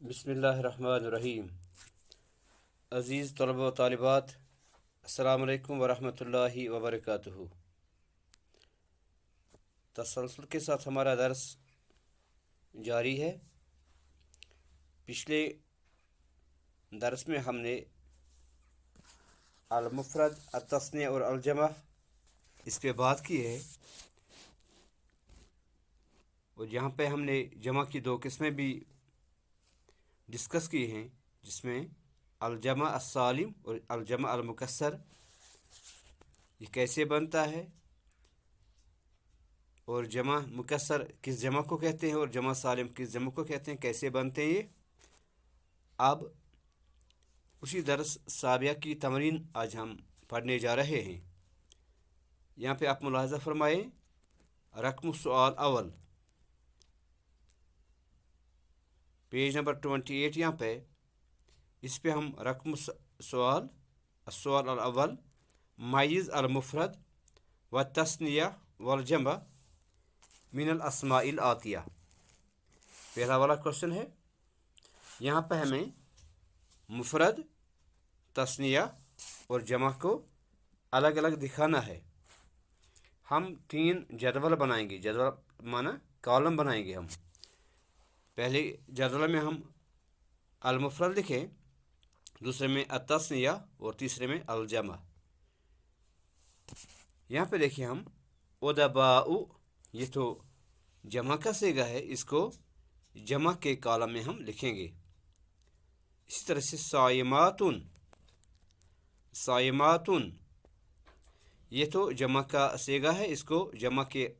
बिस्मिल्लाहिर्रहमानिर्रहीम। अज़ीज़ तलबा व तालिबात, अस्सलामु अलैकुम वरहमतुल्लाहि वबरकातुहू। तसलसल के साथ हमारा दर्स जारी है। पिछले दर्स में हमने अल-मुफ़रद, अत-तस्निया और अल-जमा इस पे बात की है, और यहाँ पे हमने जमा की दो किस्में भी डिस्कस की हैं, जिसमें अल-जमा अस-सालिम और अल-जमा अल-मुकस्सर। ये कैसे बनता है और जमा मुकस्सर किस जमा को कहते हैं और जमा सालिम किस जमा को कहते हैं, कैसे बनते हैं ये। अब उसी दर्स साबिया की तमरीन आज हम पढ़ने जा रहे हैं। यहाँ पे आप मुलाहज़ा फरमाएँ, रकम सवाल अवल, पेज नंबर 28। यहाँ पे इस पे हम रकम सवाल सवाल अल-अव्वल माइज़ अल-मुफ़रद व तस्निया वल जमा मिनल अस्माइल आतिया। पहला वाला क्वेश्चन है, यहाँ पे हमें मुफ़रद, तस्निया और जमा को अलग अलग दिखाना है। हम 3 जदवल बनाएंगे। जदवल माना कॉलम बनाएंगे हम। पहले जदवल में हम अल-मुफ़रद लिखें, दूसरे में अत-तस्निया और तीसरे में अल-जमा। यहाँ पे देखिए हम उदबाउ, ये तो जमा का सीगा है, इसको जमा के कॉलम में हम लिखेंगे। इसी तरह से साइमातुन, साइमातुन ये तो जमा का सीगा है, इसको जमा के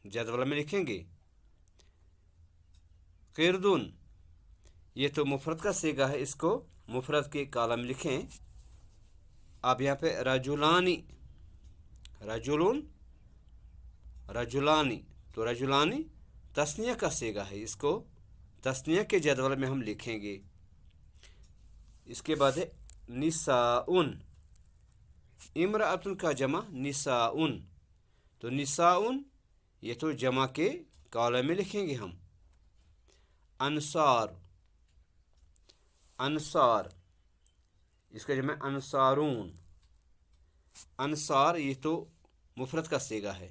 जदवल में लिखेंगे। क़िरदुन ये तो मुफ़रद का सीगा है, इसको मुफ़रद के कॉलम में लिखें। अब यहाँ पे रजुलानी, रजुलुन, रजुलानी, तो रजुलानी तस्निया का सीगा है, इसको तस्निया के जदवल में हम लिखेंगे। इसके बाद है निसाउन, इमराअतुन का जमा निसाउन, तो निसाउन ये तो जमा के कॉलम में लिखेंगे हम। अंसार, अंसार इसका जमा अंसारून, अंसार ये तो मुफ़रद का सीगा है।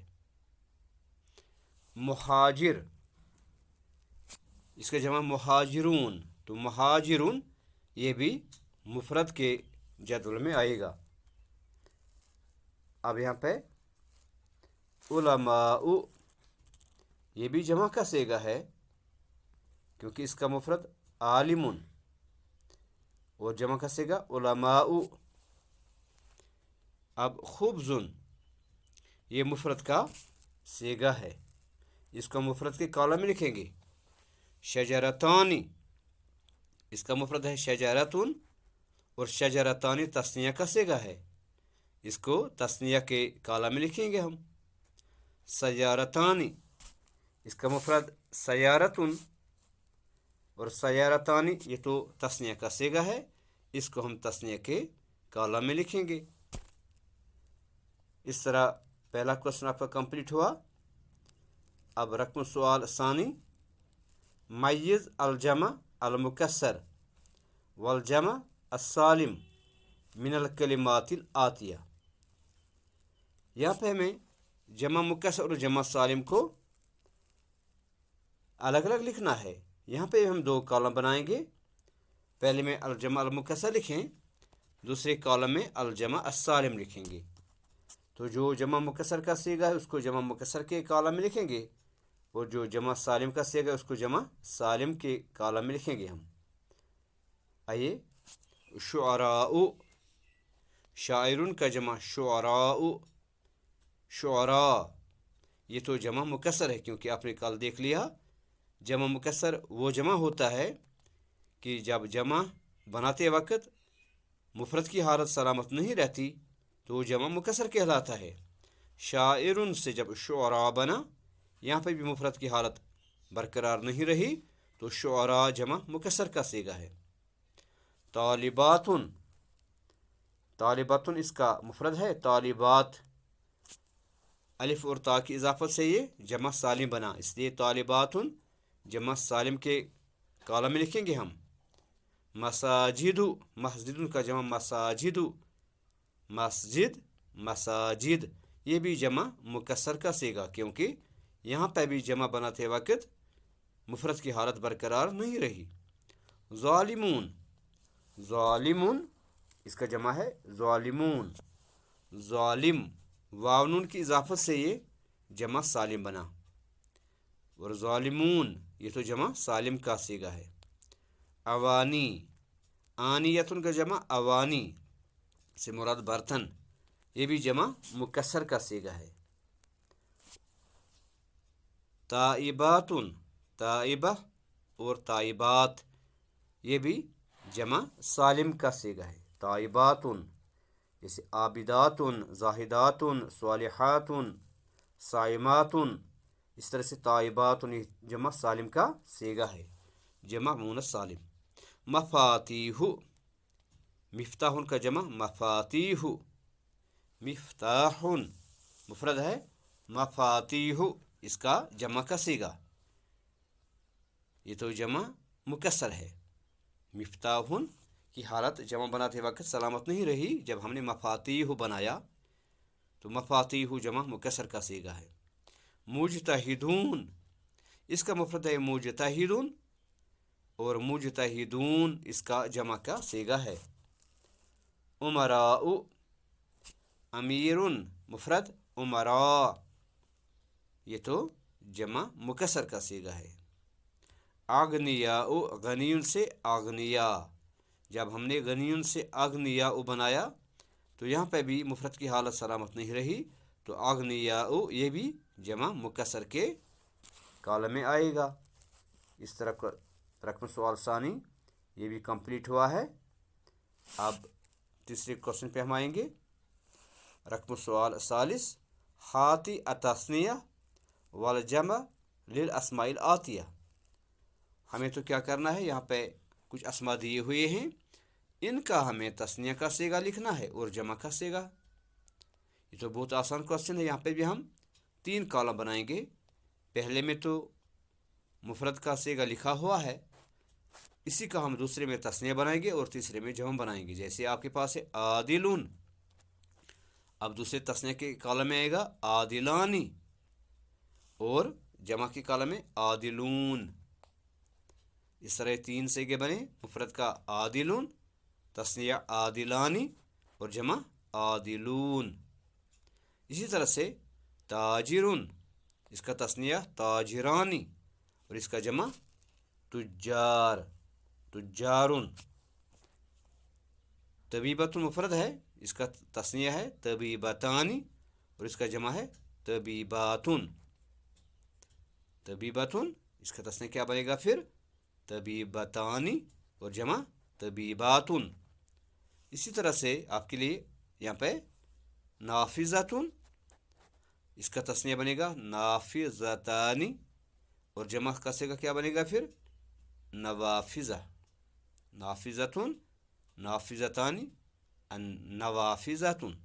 मुहाजिर इसका जमा मुहाजिरून, तो मुहाजिरून ये भी मुफ़रद के जदवल में आएगा। अब यहाँ पे उलमाउ ये भी जमा का सीगा है, क्योंकि इसका मुफ़रद आलिमुन और जमा का सीगा उलमाउ। अब खुब्ज़ुन ये मुफ़रद का सीगा है, इसको मुफ़रद के कॉलम में लिखेंगे। शजरतानी इसका मुफ़रद है शजरतुन और शजरतानी तस्निया का सीगा है, इसको तस्निया के कॉलम में लिखेंगे हम। सयारतानी इसका मुफ़रद सयारतुन और सयारतानी ये तो तस्निया का सीगा है, इसको हम तस्निया के कॉलम में लिखेंगे। इस तरह पहला क्वेश्चन आपका कंप्लीट हुआ। अब रकम सवाल सानी मय्यज़ अल-जमा अल-मुकस्सर वल जमा अस-सालिम मिनल कलिमातिल आतिया। यहाँ पे हमें जमा मुकस्सर और जमा सालिम को अलग अलग लिखना है। यहाँ पे हम 2 कॉलम बनाएंगे। पहले में अल-जमा अल-मुकस्सर लिखें, दूसरे कॉलम में अल-जमा अस-सालिम लिखेंगे। तो जो जमा मुकस्सर का सीगा है उसको जमा मुकस्सर के कॉलम में लिखेंगे, और जो जमा सालिम का सीगा है उसको जमा सालिम के कॉलम में लिखेंगे हम। आइए, शुअराउ, शायरुन का जमा शुअराउ, शुअरा ये तो जमा मुकस्सर है, क्योंकि आपने कल देख लिया जमा मुकस्सर वो जमा होता है कि जब जमा बनाते वक्त मुफ़रद की हालत सलामत नहीं रहती, तो जमा मुकस्सर कहलाता है। शायरुन से जब शुअरा बना, यहाँ पर भी मुफ़रद की हालत बरकरार नहीं रही, तो शुअरा जमा मुकस्सर का सीगा है। तालिबातुन, तालिबातुन इसका मुफ़रद है तालिबात, अलिफ और ता की इजाफत से ये जमा सालिम बना, इसलिए तालिबातुन जमा सालिम के कॉलम में लिखेंगे हम। मसाजिदु, मस्जिद का जमा मसाजिदु, मस्जिद, मसाजिद, ये भी जमा मुकस्सर का सीगा, क्योंकि यहाँ पर भी जमा बनाते वक्त मुफरद की हालत बरकरार नहीं रही। ज़ालिमून, ज़ालिमून, इसका जमा है ज़ालिमून, ज़ालिम, वाव नून की इजाफत से ये जमा सालिम बना, और ज़ालिमून ये तो जमा सालिम का सीगा है। अवानी, आनियतुन का जमा अवानी से मुराद बर्तन, ये भी जमा मुकस्सर का सीगा है। ताइबातुन, ताइबा और ताइबात, ये भी जमा सालिम का सीगा है। ताइबातुन जैसे आबिदातुन, जाहिदातुन, स्वालिहातुन, साइमातुन, इस तरह से ताइबातुन ये जमा सालिम का सीगा है, जमा मुनस सालिम। मफातीहु, मिफ्ताहुन का जमा मफातीहु, मिफ्ताहुन मुफरद है, मफातीहु इसका जमा का सीगा, ये तो जमा मुकस्सर है। मिफ्ताहुन की हालत जमा बनाते वक्त सलामत नहीं रही, जब हमने मफातीहु बनाया तो मफातीहु जमा मुकस्सर का सीगा है। मुजतहिदून, इसका मुफरद है मुजतहिदून, और मुजतहिदून इसका जमा का सीगा है। उमराउ, अमीरुन मुफरद, उमरा ये तो जमा मुकस्सर का सीगा है। आगनियाउ, गनियुन से आगनिया, जब हमने गनियुन से आगनियाउ बनाया तो यहाँ पे भी मुफरद की हालत सलामत नहीं रही, तो आगनियाउ ये भी जमा मुकस्सर के कॉलम में आएगा। इस तरह का रकम सवाल सानी ये भी कंप्लीट हुआ है। अब तीसरे क्वेश्चन पे हम आएंगे। रकम सवाल सालिस, हाती अतस्निया वल जमा लिल अस्माइल आतिया। हमें तो क्या करना है, यहाँ पे कुछ अस्मा दिए हुए हैं, इनका हमें तस्निया का सीगा लिखना है और जमा का सीगा। ये तो बहुत आसान क्वेश्चन है। यहाँ पे भी हम 3 कॉलम बनाएंगे। पहले में तो मुफरद का सीगा लिखा हुआ है, इसी का हम दूसरे में तस्निया बनाएंगे और तीसरे में जमा बनाएंगे। जैसे आपके पास है आदिलून, अब दूसरे तस्निया के कॉलम में आएगा आदिलानी, और जमा के कॉलम में आदिलून। इस तरह 3 सीगे बने, मुफरद का आदिलून, तस्निया आदिलानी और जमा आदिलून। इसी तरह से ताजिरुन, इसका तस्निया ताजिरानी और इसका जमा तुज्जार, तुज्जारुन। तबीबतुन मुफरद है, इसका तस्निया है तबीबतानी और इसका जमा है तबीबातुन। तबीबतुन इसका तस्निया क्या बनेगा फिर, तबीबतानी और जमा तबीबातुन। इसी तरह से आपके लिए यहाँ पे नाफिज़तुन, इसका तस्निया बनेगा नाफिज़तानी और जमा का सीगा क्या बनेगा फिर, नवाफिज़ा। नाफिज़तुन, नाफिज़तानी, नवाफिज़तुन।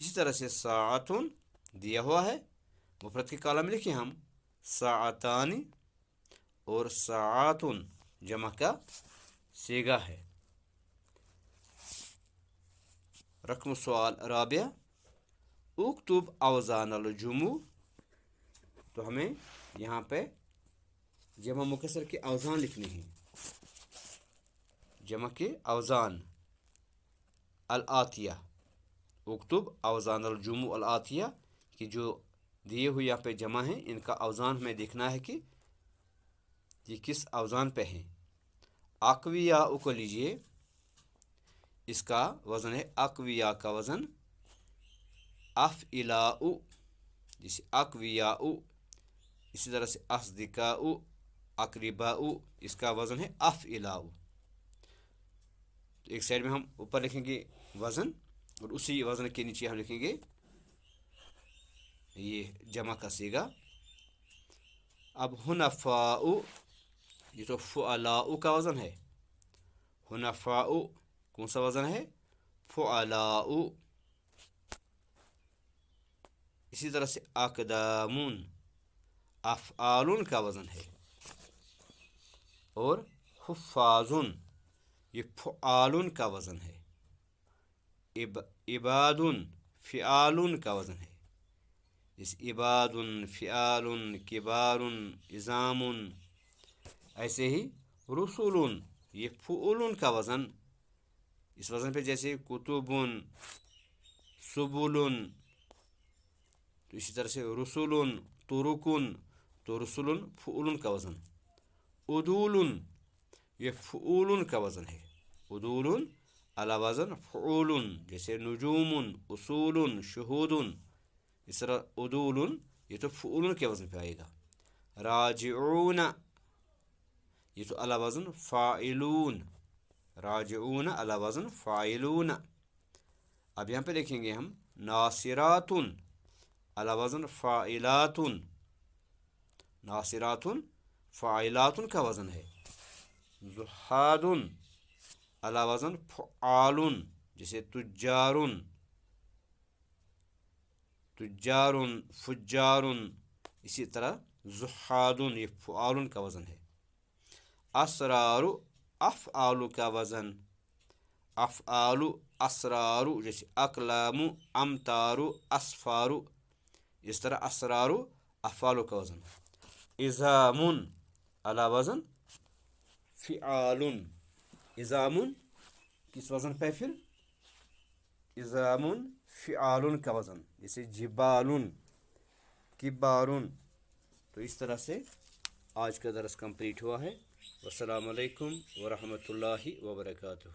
इसी तरह से साअतुन दिया हुआ है, मुफरद के कॉलम में लिखे हम साअतानी और साअतुन, जमा का सीगा है। रकम सवाल राबिया, उक्तुब अवज़ानल जुमू, तो हमें यहाँ पे जमा मुकस्सर के अवज़ान लिखने हैं। जमा के अवज़ान अल आतिया, उक्तुब अवज़ानल जुमू अल आतिया, कि जो दिए हुए यहाँ पे जमा हैं इनका अवज़ान हमें देखना है कि ये किस अवज़ान पे हैं। अक्विया को लीजिए, इसका वज़न है अक्विया का वज़न अफ़इलाउ, जैसे अक्वियाउ। इसी तरह से अस्दिकाउ, अक़रिबाउ, इसका वज़न है अफ़इलाउ। तो एक साइड में हम ऊपर लिखेंगे वज़न और उसी वज़न के नीचे हम लिखेंगे ये जमा का सीगा। अब हुनफ़ाउ, ये तो फ़ुअलाउ का वज़न है। हुनफ़ाउ कौन सा वज़न है, फ़ुअलाउ। इसी तरह से अक़दामुन, अफ़आलुन का वज़न है। और हुफ़ाज़ुन, یہ فعالن کا وزن ہے. عبادن فعالن کا وزن ہے. اس عبادن فعالن کبارن عظامن. ایسے ہی رسولن یہ فعولن کا وزن. اس وزن پہ جیسے کتبن سبلن، تو اسی طرح سے رسولن ترکن، تو رسولن فعولن کا وزن. عدولن یہ فعولن کا وزن ہے. عدولن علی وزن فعولن، جیسے نجومن اصولن شہودن. اس طرح عدولن یہ تو فعولن کے وزن پہ آئے گا. راجعون یہ تو علی وزن فاعلون. راجعون علی وزن فاعلون. اب یہاں پہ لکھیں گے ہم ناصراتن علی وزن فاعلاتن. ناصراتن فاعلاتن کا وزن ہے. زہادن علی وزن فعالن، جیسے تجارن تجارن فجارن. اسی طرح زہادن یہ فعالن کا وزن ہے. اسرار افعال کا وزن. افعال اسرار، جیسے اقلام امتار اسفار. اس طرح اسرار افعال کا وزن. عظامن علی وزن فعالن. عظامن کس وزن پہ پھر؟ عظامن فعالن کا وزن، جیسے جبالن کبارن. تو اس طرح سے آج کا درس کمپلیٹ ہوا ہے. والسلام علیکم ورحمۃ اللہ وبرکاتہ.